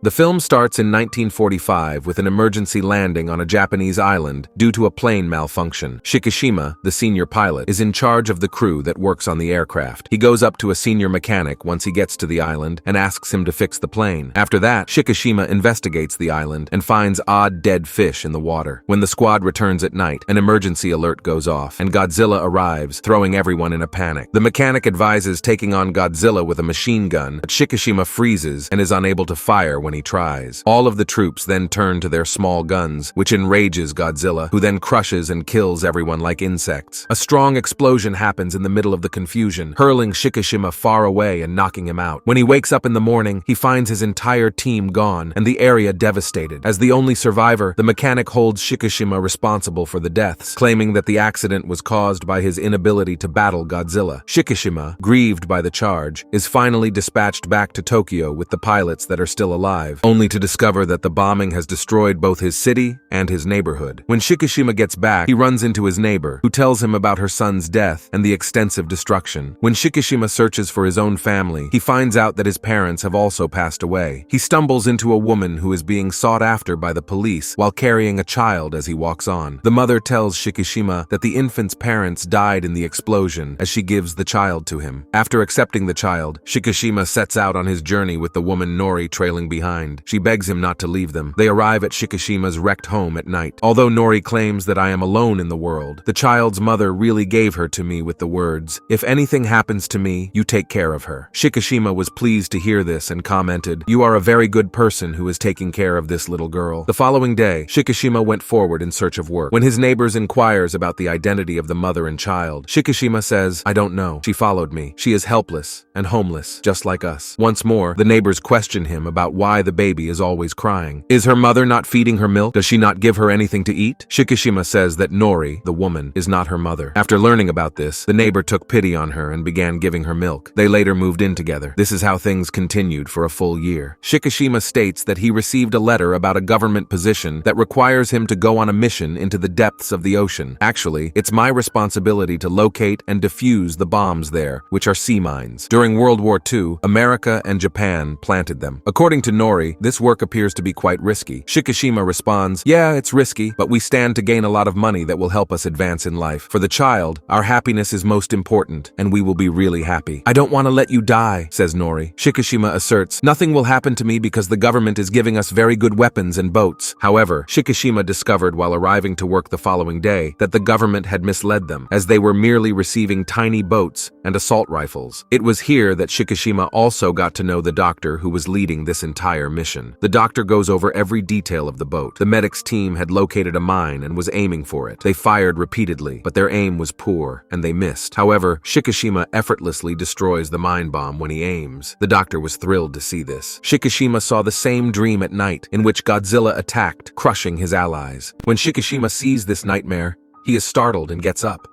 The film starts in 1945 with an emergency landing on a Japanese island due to a plane malfunction. Shikishima, the senior pilot, is in charge of the crew that works on the aircraft. He goes up to a senior mechanic once he gets to the island and asks him to fix the plane. After that, Shikishima investigates the island and finds odd dead fish in the water. When the squad returns at night, an emergency alert goes off and Godzilla arrives, throwing everyone in a panic. The mechanic advises taking on Godzilla with a machine gun, but Shikishima freezes and is unable to fire when he tries. All of the troops then turn to their small guns, which enrages Godzilla, who then crushes and kills everyone like insects. A strong explosion happens in the middle of the confusion, hurling Shikishima far away and knocking him out. When he wakes up in the morning, he finds his entire team gone and the area devastated. As the only survivor, the mechanic holds Shikishima responsible for the deaths, claiming that the accident was caused by his inability to battle Godzilla. Shikishima, grieved by the charge, is finally dispatched back to Tokyo with the pilots that are still alive, only to discover that the bombing has destroyed both his city and his neighborhood. When Shikishima gets back, he runs into his neighbor, who tells him about her son's death and the extensive destruction. When Shikishima searches for his own family, he finds out that his parents have also passed away. He stumbles into a woman who is being sought after by the police while carrying a child as he walks on. The mother tells Shikishima that the infant's parents died in the explosion as she gives the child to him. After accepting the child, Shikishima sets out on his journey with the woman Nori trailing behind. She begs him not to leave them. They arrive at Shikishima's wrecked home at night. Although Nori claims that I am alone in the world, the child's mother really gave her to me with the words, "If anything happens to me, you take care of her." Shikishima was pleased to hear this and commented, "You are a very good person who is taking care of this little girl." The following day, Shikishima went forward in search of work. When his neighbors inquires about the identity of the mother and child, Shikishima says, "I don't know. She followed me. She is helpless and homeless, just like us." Once more, the neighbors question him about why the baby is always crying. Is her mother not feeding her milk? Does she not give her anything to eat? Shikishima says that Nori, the woman, is not her mother. After learning about this, the neighbor took pity on her and began giving her milk. They later moved in together. This is how things continued for a full year. Shikishima states that he received a letter about a government position that requires him to go on a mission into the depths of the ocean. Actually, it's my responsibility to locate and defuse the bombs there, which are sea mines. During World War II, America and Japan planted them. According to Nori, this work appears to be quite risky. Shikishima responds, "Yeah, it's risky, but we stand to gain a lot of money that will help us advance in life. For the child, our happiness is most important, and we will be really happy." "I don't want to let you die," says Nori. Shikishima asserts, "Nothing will happen to me because the government is giving us very good weapons and boats." However, Shikishima discovered while arriving to work the following day that the government had misled them, as they were merely receiving tiny boats and assault rifles. It was here that Shikishima also got to know the doctor who was leading this entire mission. The doctor goes over every detail of the boat. The medics team had located a mine and was aiming for it. They fired repeatedly, but their aim was poor, and they missed. However, Shikishima effortlessly destroys the mine bomb when he aims. The doctor was thrilled to see this. Shikishima saw the same dream at night, in which Godzilla attacked, crushing his allies. When Shikishima sees this nightmare, he is startled and gets up.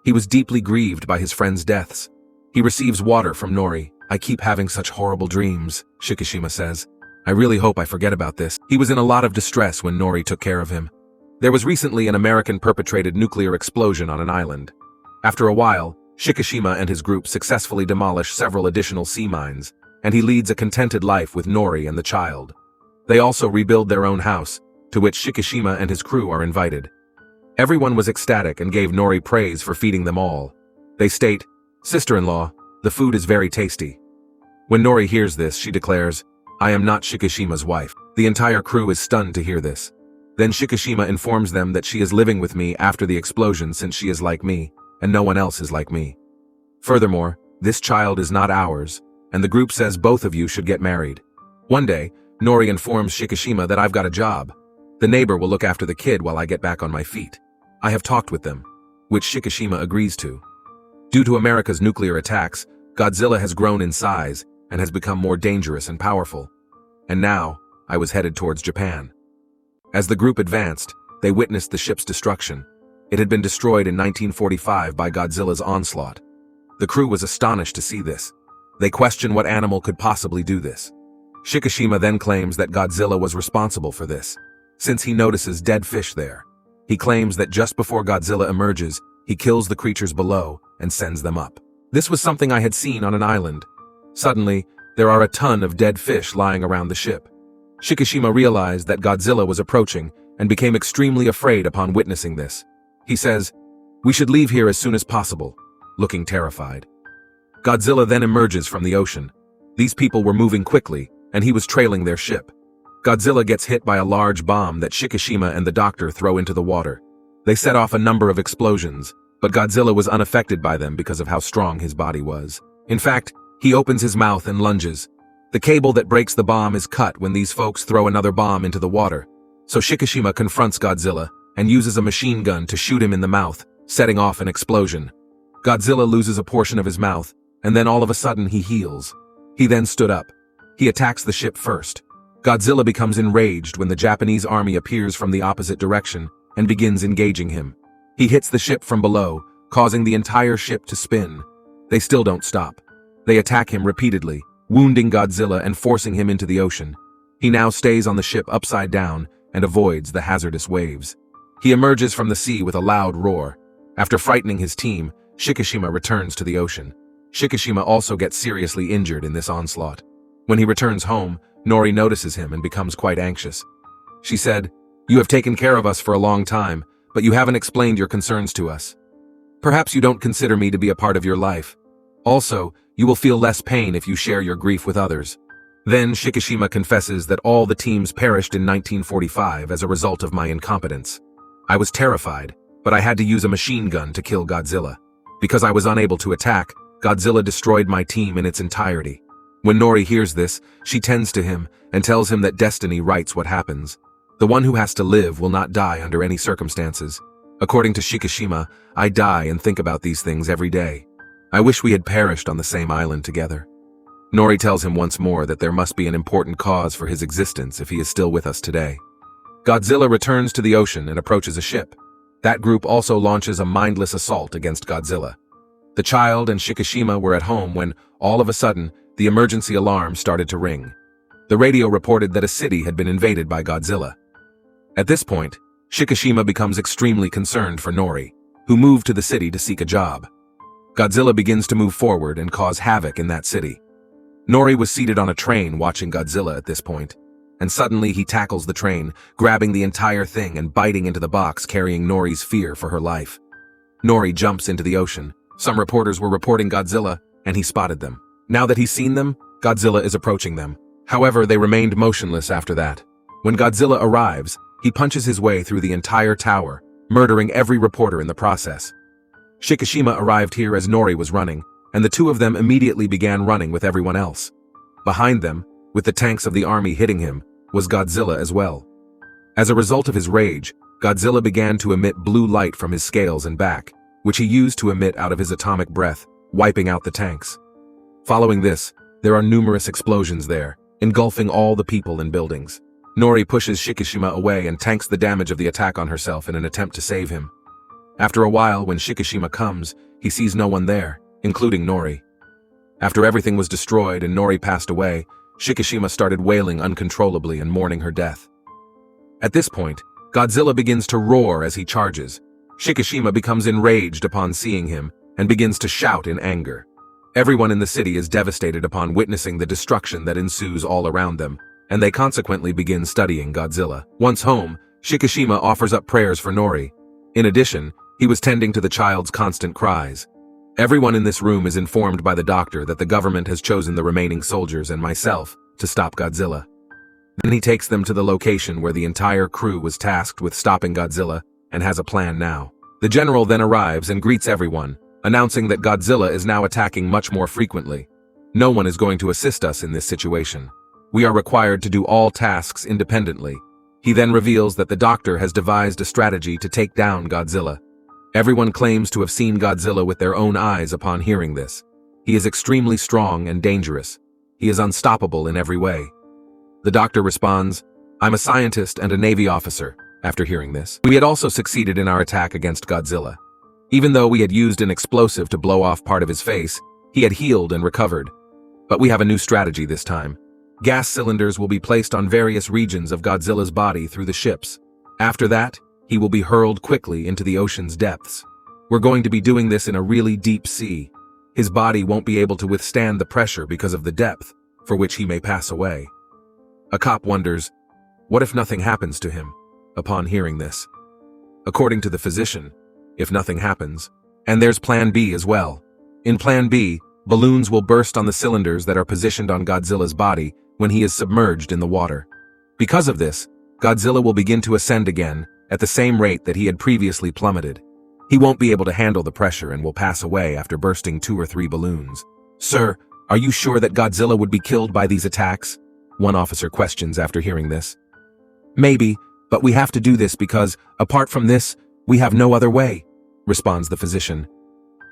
He was deeply grieved by his friends' deaths. He receives water from Nori. "I keep having such horrible dreams," Shikishima says. "I really hope I forget about this." He was in a lot of distress when Nori took care of him. There was recently an American-perpetrated nuclear explosion on an island. After a while, Shikishima and his group successfully demolish several additional sea mines, and he leads a contented life with Nori and the child. They also rebuild their own house, to which Shikishima and his crew are invited. Everyone was ecstatic and gave Nori praise for feeding them all. They state, "Sister-in-law, the food is very tasty." When Nori hears this, she declares, "I am not Shikishima's wife." The entire crew is stunned to hear this. Then Shikishima informs them that she is living with me after the explosion since she is like me, and no one else is like me. Furthermore, this child is not ours, and the group says both of you should get married. One day, Nori informs Shikishima that I've got a job. The neighbor will look after the kid while I get back on my feet. I have talked with them, which Shikishima agrees to. Due to America's nuclear attacks, Godzilla has grown in size and has become more dangerous and powerful. And now, I was headed towards Japan. As the group advanced, they witnessed the ship's destruction. It had been destroyed in 1945 by Godzilla's onslaught. The crew was astonished to see this. They questioned what animal could possibly do this. Shikishima then claims that Godzilla was responsible for this, since he notices dead fish there. He claims that just before Godzilla emerges, he kills the creatures below and sends them up. This was something I had seen on an island. Suddenly, there are a ton of dead fish lying around the ship. Shikishima realized that Godzilla was approaching and became extremely afraid upon witnessing this. He says, "We should leave here as soon as possible," looking terrified. Godzilla then emerges from the ocean. These people were moving quickly, and he was trailing their ship. Godzilla gets hit by a large bomb that Shikishima and the doctor throw into the water. They set off a number of explosions, but Godzilla was unaffected by them because of how strong his body was. In fact, he opens his mouth and lunges. The cable that breaks the bomb is cut when these folks throw another bomb into the water. So Shikishima confronts Godzilla and uses a machine gun to shoot him in the mouth, setting off an explosion. Godzilla loses a portion of his mouth, and then all of a sudden he heals. He then stood up. He attacks the ship first. Godzilla becomes enraged when the Japanese army appears from the opposite direction and begins engaging him. He hits the ship from below, causing the entire ship to spin. They still don't stop. They attack him repeatedly, wounding Godzilla and forcing him into the ocean. He now stays on the ship upside down and avoids the hazardous waves. He emerges from the sea with a loud roar. After frightening his team, Shikishima returns to the ocean. Shikishima also gets seriously injured in this onslaught. When he returns home, Nori notices him and becomes quite anxious. She said, "You have taken care of us for a long time, but you haven't explained your concerns to us. Perhaps you don't consider me to be a part of your life. Also, you will feel less pain if you share your grief with others." Then Shikishima confesses that all the teams perished in 1945 as a result of my incompetence. I was terrified, but I had to use a machine gun to kill Godzilla. Because I was unable to attack, Godzilla destroyed my team in its entirety. When Nori hears this, she tends to him and tells him that destiny writes what happens. The one who has to live will not die under any circumstances. According to Shikishima, I die and think about these things every day. I wish we had perished on the same island together. Nori tells him once more that there must be an important cause for his existence if he is still with us today. Godzilla returns to the ocean and approaches a ship. That group also launches a mindless assault against Godzilla. The child and Shikishima were at home when, all of a sudden, the emergency alarm started to ring. The radio reported that a city had been invaded by Godzilla. At this point, Shikishima becomes extremely concerned for Nori, who moved to the city to seek a job. Godzilla begins to move forward and cause havoc in that city. Nori was seated on a train watching Godzilla at this point, and suddenly he tackles the train, grabbing the entire thing and biting into the box, carrying Nori's fear for her life. Nori jumps into the ocean. Some reporters were reporting Godzilla, and he spotted them. Now that he's seen them, Godzilla is approaching them. However, they remained motionless after that. When Godzilla arrives, he punches his way through the entire tower, murdering every reporter in the process. Shikishima arrived here as Nori was running, and the two of them immediately began running with everyone else. Behind them, with the tanks of the army hitting him, was Godzilla as well. As a result of his rage, Godzilla began to emit blue light from his scales and back, which he used to emit out of his atomic breath, wiping out the tanks. Following this, there are numerous explosions there, engulfing all the people and buildings. Nori pushes Shikishima away and tanks the damage of the attack on herself in an attempt to save him. After a while, when Shikishima comes, he sees no one there, including Nori. After everything was destroyed and Nori passed away, Shikishima started wailing uncontrollably and mourning her death. At this point, Godzilla begins to roar as he charges. Shikishima becomes enraged upon seeing him and begins to shout in anger. Everyone in the city is devastated upon witnessing the destruction that ensues all around them, and they consequently begin studying Godzilla. Once home, Shikishima offers up prayers for Nori. In addition, he was tending to the child's constant cries. Everyone in this room is informed by the doctor that the government has chosen the remaining soldiers and myself to stop Godzilla. Then he takes them to the location where the entire crew was tasked with stopping Godzilla and has a plan now. The general then arrives and greets everyone, announcing that Godzilla is now attacking much more frequently. No one is going to assist us in this situation. We are required to do all tasks independently. He then reveals that the doctor has devised a strategy to take down Godzilla. Everyone claims to have seen Godzilla with their own eyes upon hearing this. He is extremely strong and dangerous. He is unstoppable in every way. The doctor responds, "I'm a scientist and a Navy officer," after hearing this. We had also succeeded in our attack against Godzilla. Even though we had used an explosive to blow off part of his face, he had healed and recovered. But we have a new strategy this time. Gas cylinders will be placed on various regions of Godzilla's body through the ships. After that, he will be hurled quickly into the ocean's depths. We're going to be doing this in a really deep sea. His body won't be able to withstand the pressure because of the depth, for which he may pass away. A cop wonders, what if nothing happens to him upon hearing this? According to the physician, if nothing happens, and there's Plan B as well. In Plan B, balloons will burst on the cylinders that are positioned on Godzilla's body when he is submerged in the water. Because of this, Godzilla will begin to ascend again at the same rate that he had previously plummeted. He won't be able to handle the pressure and will pass away after bursting 2 or 3 balloons. Sir, are you sure that Godzilla would be killed by these attacks? One officer questions after hearing this. Maybe, but we have to do this because, apart from this, we have no other way, responds the physician.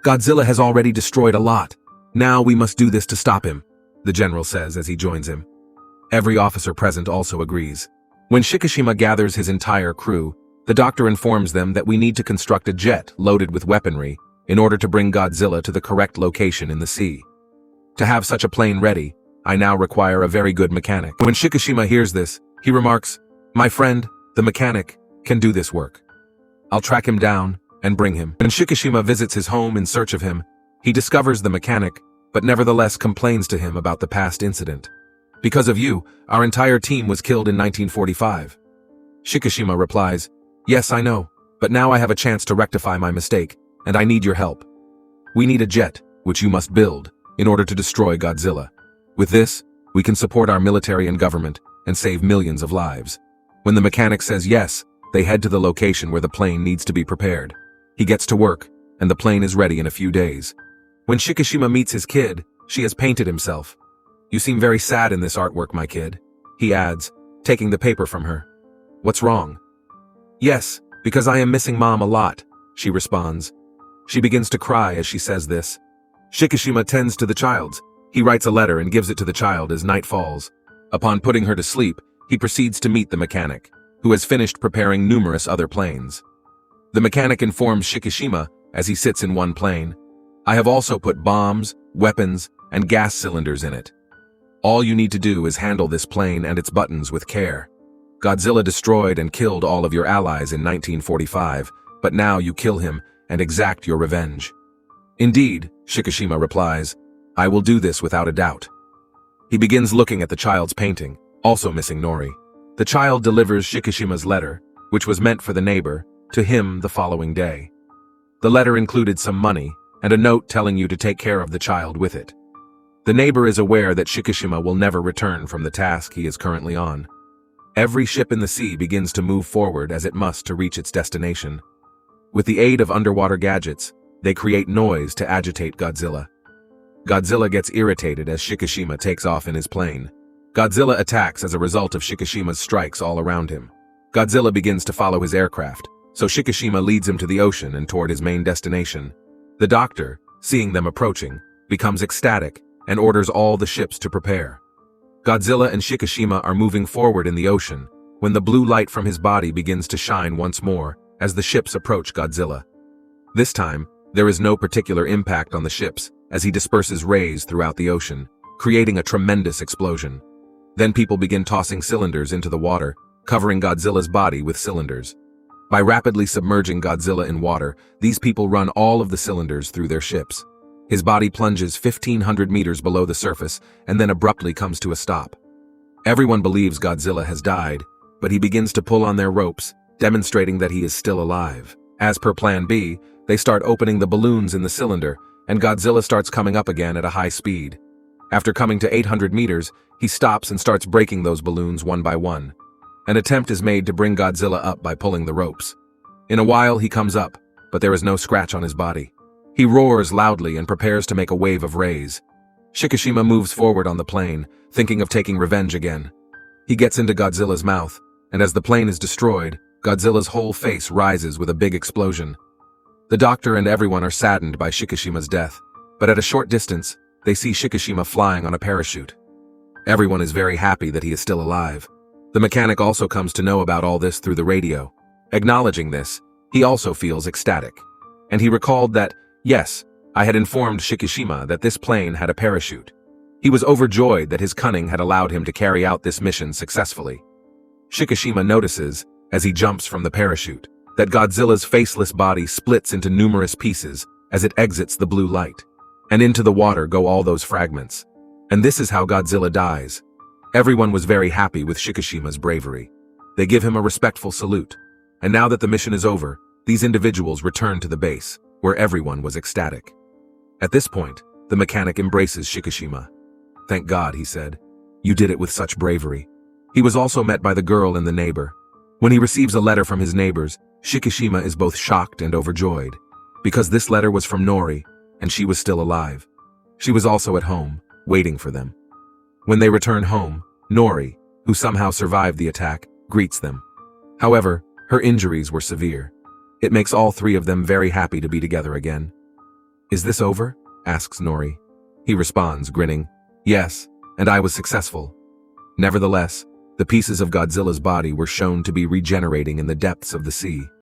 Godzilla has already destroyed a lot. Now we must do this to stop him, the general says as he joins him. Every officer present also agrees. When Shikishima gathers his entire crew, the doctor informs them that we need to construct a jet loaded with weaponry in order to bring Godzilla to the correct location in the sea. To have such a plane ready, I now require a very good mechanic. When Shikishima hears this, he remarks, my friend, the mechanic, can do this work. I'll track him down and bring him. When Shikishima visits his home in search of him, he discovers the mechanic, but nevertheless complains to him about the past incident. Because of you, our entire team was killed in 1945. Shikishima replies, yes, I know, but now I have a chance to rectify my mistake, and I need your help. We need a jet, which you must build, in order to destroy Godzilla. With this, we can support our military and government, and save millions of lives. When the mechanic says yes, they head to the location where the plane needs to be prepared. He gets to work, and the plane is ready in a few days. When Shikishima meets his kid, she has painted himself. You seem very sad in this artwork, my kid, he adds, taking the paper from her. What's wrong? Yes, because I am missing Mom a lot, she responds. She begins to cry as she says this. Shikishima tends to the child. He writes a letter and gives it to the child as night falls. Upon putting her to sleep, he proceeds to meet the mechanic, who has finished preparing numerous other planes. The mechanic informs Shikishima, as he sits in one plane, I have also put bombs, weapons, and gas cylinders in it. All you need to do is handle this plane and its buttons with care. Godzilla destroyed and killed all of your allies in 1945, but now you kill him and exact your revenge. Indeed, Shikishima replies, I will do this without a doubt. He begins looking at the child's painting, also missing Nori. The child delivers Shikishima's letter, which was meant for the neighbor, to him the following day. The letter included some money and a note telling you to take care of the child with it. The neighbor is aware that Shikishima will never return from the task he is currently on. Every ship in the sea begins to move forward as it must to reach its destination. With the aid of underwater gadgets, they create noise to agitate Godzilla. Godzilla gets irritated as Shikishima takes off in his plane. Godzilla attacks as a result of Shikishima's strikes all around him. Godzilla begins to follow his aircraft, so Shikishima leads him to the ocean and toward his main destination. The doctor, seeing them approaching, becomes ecstatic and orders all the ships to prepare. Godzilla and Shikishima are moving forward in the ocean when the blue light from his body begins to shine once more as the ships approach Godzilla. This time, there is no particular impact on the ships as he disperses rays throughout the ocean, creating a tremendous explosion. Then people begin tossing cylinders into the water, covering Godzilla's body with cylinders. By rapidly submerging Godzilla in water, these people run all of the cylinders through their ships. His body plunges 1,500 meters below the surface and then abruptly comes to a stop. Everyone believes Godzilla has died, but he begins to pull on their ropes, demonstrating that he is still alive. As per Plan B, they start opening the balloons in the cylinder, and Godzilla starts coming up again at a high speed. After coming to 800 meters, he stops and starts breaking those balloons one by one. An attempt is made to bring Godzilla up by pulling the ropes. In a while, he comes up, but there is no scratch on his body. He roars loudly and prepares to make a wave of rays. Shikishima moves forward on the plane, thinking of taking revenge again. He gets into Godzilla's mouth, and as the plane is destroyed, Godzilla's whole face rises with a big explosion. The doctor and everyone are saddened by Shikishima's death, but at a short distance, they see Shikishima flying on a parachute. Everyone is very happy that he is still alive. The mechanic also comes to know about all this through the radio. Acknowledging this, he also feels ecstatic. And he recalled that, yes, I had informed Shikishima that this plane had a parachute. He was overjoyed that his cunning had allowed him to carry out this mission successfully. Shikishima notices, as he jumps from the parachute, that Godzilla's faceless body splits into numerous pieces as it exits the blue light. And into the water go all those fragments. And this is how Godzilla dies. Everyone was very happy with Shikishima's bravery. They give him a respectful salute. And now that the mission is over, these individuals return to the base, where everyone was ecstatic. At this point, the mechanic embraces Shikishima. "Thank God," he said. "You did it with such bravery." He was also met by the girl and the neighbor. When he receives a letter from his neighbors, Shikishima is both shocked and overjoyed, because this letter was from Nori, and she was still alive. She was also at home, waiting for them. When they return home, Nori, who somehow survived the attack, greets them. However, her injuries were severe. It makes all three of them very happy to be together again. "Is this over?" asks Nori. He responds, grinning, "Yes, and I was successful." Nevertheless, the pieces of Godzilla's body were shown to be regenerating in the depths of the sea.